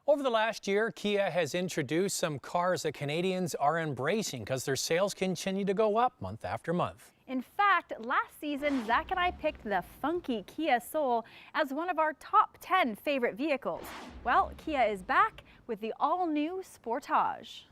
Over the last year, Kia has introduced some cars that Canadians are embracing because their sales continue to go up month after month. In fact, last season, Zach and I picked the funky Kia Soul as one of our top 10 favorite vehicles. Well, Kia is back with the all-new Sportage.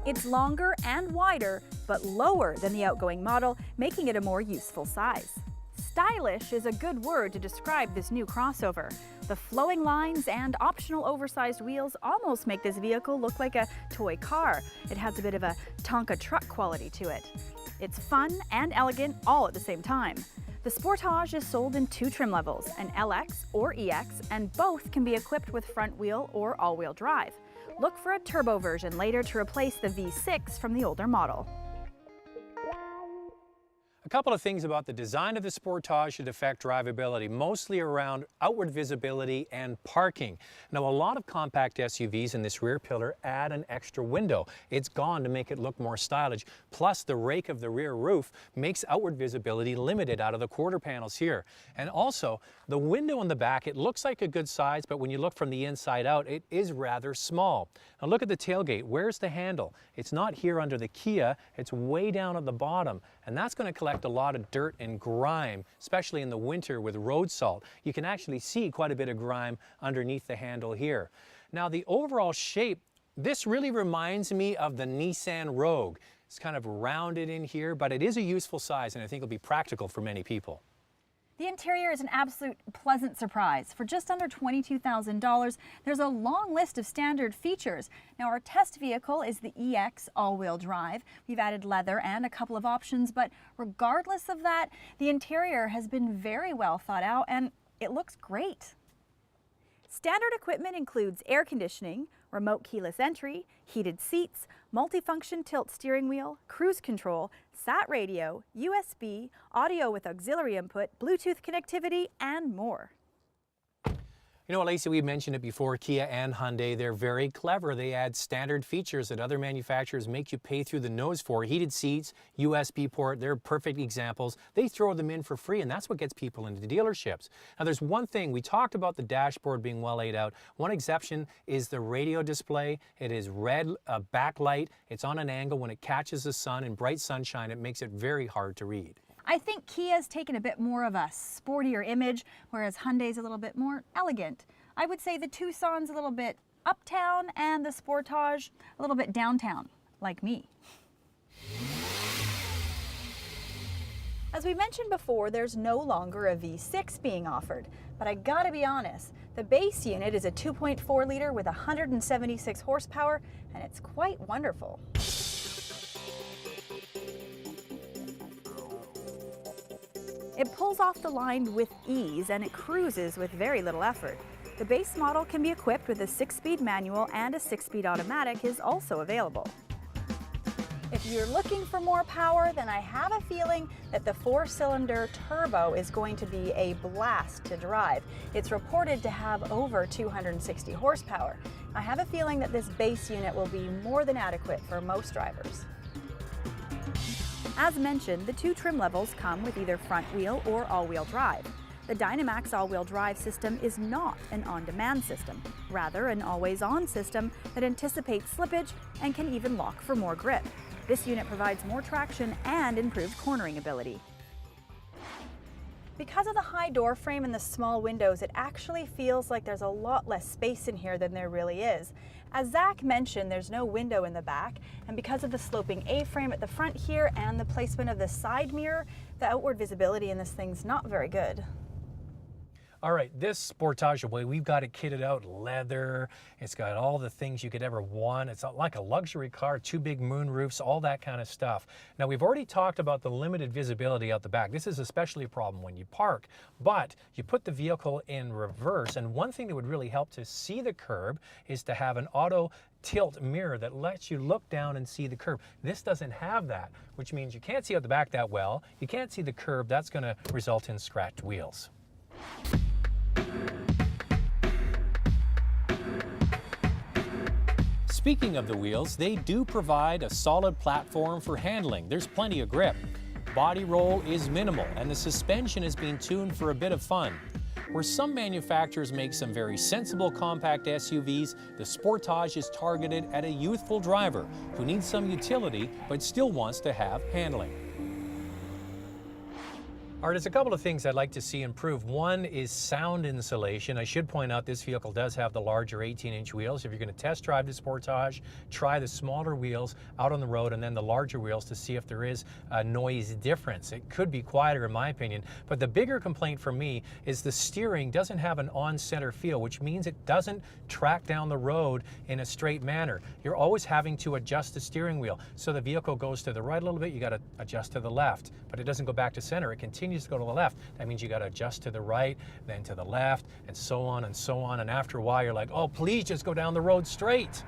It's longer and wider, but lower than the outgoing model, making it a more useful size. Stylish is a good word to describe this new crossover. The flowing lines and optional oversized wheels almost make this vehicle look like a toy car. It has a bit of a Tonka truck quality to it. It's fun and elegant all at the same time. The Sportage is sold in two trim levels, an LX or EX, and both can be equipped with front wheel or all-wheel drive. Look for a turbo version later to replace the V6 from the older model. A couple of things about the design of the Sportage that affect drivability, mostly around outward visibility and parking. Now, a lot of compact SUVs in this rear pillar add an extra window. It's gone to make it look more stylish. Plus, the rake of the rear roof makes outward visibility limited out of the quarter panels here. And also, the window in the back, it looks like a good size, but when you look from the inside out, it is rather small. Now, look at the tailgate. Where's the handle? It's not here under the Kia. It's way down at the bottom, and that's going to collect a lot of dirt and grime, especially in the winter with road salt. You can actually see quite a bit of grime underneath the handle here. Now, the overall shape, this really reminds me of the Nissan Rogue. It's kind of rounded in here, but it is a useful size, and I think it'll be practical for many people. The interior is an absolute pleasant surprise. For just under $22,000, there's a long list of standard features. Now, our test vehicle is the EX all-wheel drive. We've added leather and a couple of options, but regardless of that, the interior has been very well thought out and it looks great. Standard equipment includes air conditioning, remote keyless entry, heated seats, multifunction tilt steering wheel, cruise control, sat radio, USB, audio with auxiliary input, Bluetooth connectivity, and more. You know, Lacey, we mentioned it before, Kia and Hyundai, they're very clever. They add standard features that other manufacturers make you pay through the nose for. Heated seats, USB port, they're perfect examples. They throw them in for free, and that's what gets people into dealerships. Now, there's one thing. We talked about the dashboard being well laid out. One exception is the radio display. It is red backlight. It's on an angle. When it catches the sun in bright sunshine, it makes it very hard to read. I think Kia's taken a bit more of a sportier image, whereas Hyundai's a little bit more elegant. I would say the Tucson's a little bit uptown and the Sportage a little bit downtown, like me. As we mentioned before, there's no longer a V6 being offered, but I gotta be honest, the base unit is a 2.4 liter with 176 horsepower, and it's quite wonderful. It pulls off the line with ease and it cruises with very little effort. The base model can be equipped with a 6-speed manual, and a 6-speed automatic is also available. If you're looking for more power, then I have a feeling that the 4-cylinder turbo is going to be a blast to drive. It's reported to have over 260 horsepower. I have a feeling that this base unit will be more than adequate for most drivers. As mentioned, the two trim levels come with either front wheel or all-wheel drive. The Dynamax all-wheel drive system is not an on-demand system, rather an always-on system that anticipates slippage and can even lock for more grip. This unit provides more traction and improved cornering ability. Because of the high door frame and the small windows, it actually feels like there's a lot less space in here than there really is. As Zach mentioned, there's no window in the back, and because of the sloping A-frame at the front here and the placement of the side mirror, the outward visibility in this thing's not very good. All right, this Sportage, we've got it kitted out, leather. It's got all the things you could ever want. It's like a luxury car, two big moon roofs, all that kind of stuff. Now, we've already talked about the limited visibility out the back. This is especially a problem when you park, but you put the vehicle in reverse, and one thing that would really help to see the curb is to have an auto tilt mirror that lets you look down and see the curb. This doesn't have that, which means you can't see out the back that well. You can't see the curb. That's going to result in scratched wheels. Speaking of the wheels, they do provide a solid platform for handling. There's plenty of grip. Body roll is minimal, and the suspension is being tuned for a bit of fun. Where some manufacturers make some very sensible compact SUVs, the Sportage is targeted at a youthful driver who needs some utility but still wants to have handling. All right, there's a couple of things I'd like to see improve. One is sound insulation. I should point out this vehicle does have the larger 18-inch wheels. If you're going to test drive the Sportage, try the smaller wheels out on the road and then the larger wheels to see if there is a noise difference. It could be quieter in my opinion, but the bigger complaint for me is the steering doesn't have an on-center feel, which means it doesn't track down the road in a straight manner. You're always having to adjust the steering wheel. So the vehicle goes to the right a little bit, you got to adjust to the left, but it doesn't go back to center. It continues to go to the left. That means you got to adjust to the right, then to the left, and so on and so on. And after a while, you're like, oh, please just go down the road straight.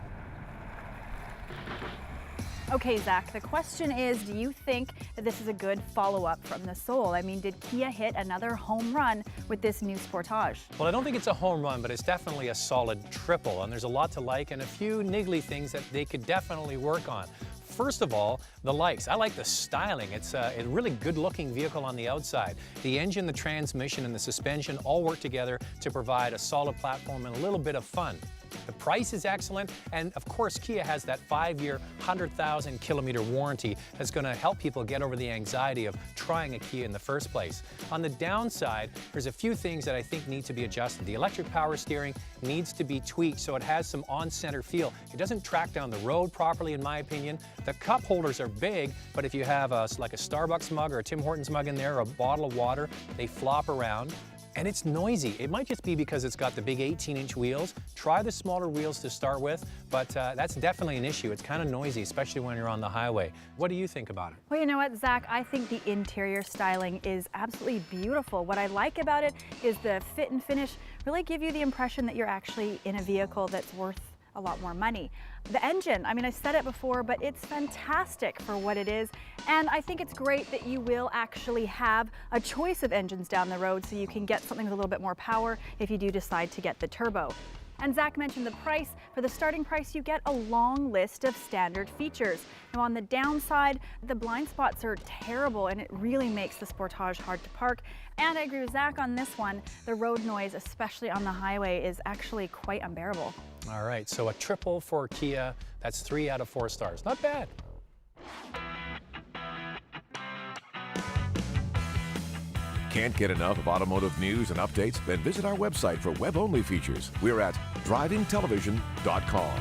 Okay, Zach, the question is, do you think that this is a good follow-up from the Soul? I mean, did Kia hit another home run with this new Sportage? Well, I don't think it's a home run, but it's definitely a solid triple. And there's a lot to like and a few niggly things that they could definitely work on. First of all, the lights. I like the styling. It's a really good-looking vehicle on the outside. The engine, the transmission, and the suspension all work together to provide a solid platform and a little bit of fun. The price is excellent, and of course Kia has that 5-year, 100,000-kilometer warranty that's going to help people get over the anxiety of trying a Kia in the first place. On the downside, there's a few things that I think need to be adjusted. The electric power steering needs to be tweaked so it has some on-center feel. It doesn't track down the road properly, in my opinion. The cup holders are big, but if you have like a Starbucks mug or a Tim Hortons mug in there or a bottle of water, they flop around. And it's noisy. It might just be because it's got the big 18-inch wheels. Try the smaller wheels to start with, but that's definitely an issue. It's kind of noisy, especially when you're on the highway. What do you think about it? Well, you know what, Zach? I think the interior styling is absolutely beautiful. What I like about it is the fit and finish really give you the impression that you're actually in a vehicle that's worth a lot more money. The engine, I mean, I said it before, but it's fantastic for what it is. And I think it's great that you will actually have a choice of engines down the road so you can get something with a little bit more power if you do decide to get the turbo. And Zach mentioned the price. For the starting price, you get a long list of standard features. Now on the downside, the blind spots are terrible and it really makes the Sportage hard to park. And I agree with Zach on this one. The road noise, especially on the highway, is actually quite unbearable. All right, so a triple for Kia. That's 3 out of 4 stars. Not bad. Can't get enough of automotive news and updates? Then visit our website for web-only features. We're at drivingtelevision.com.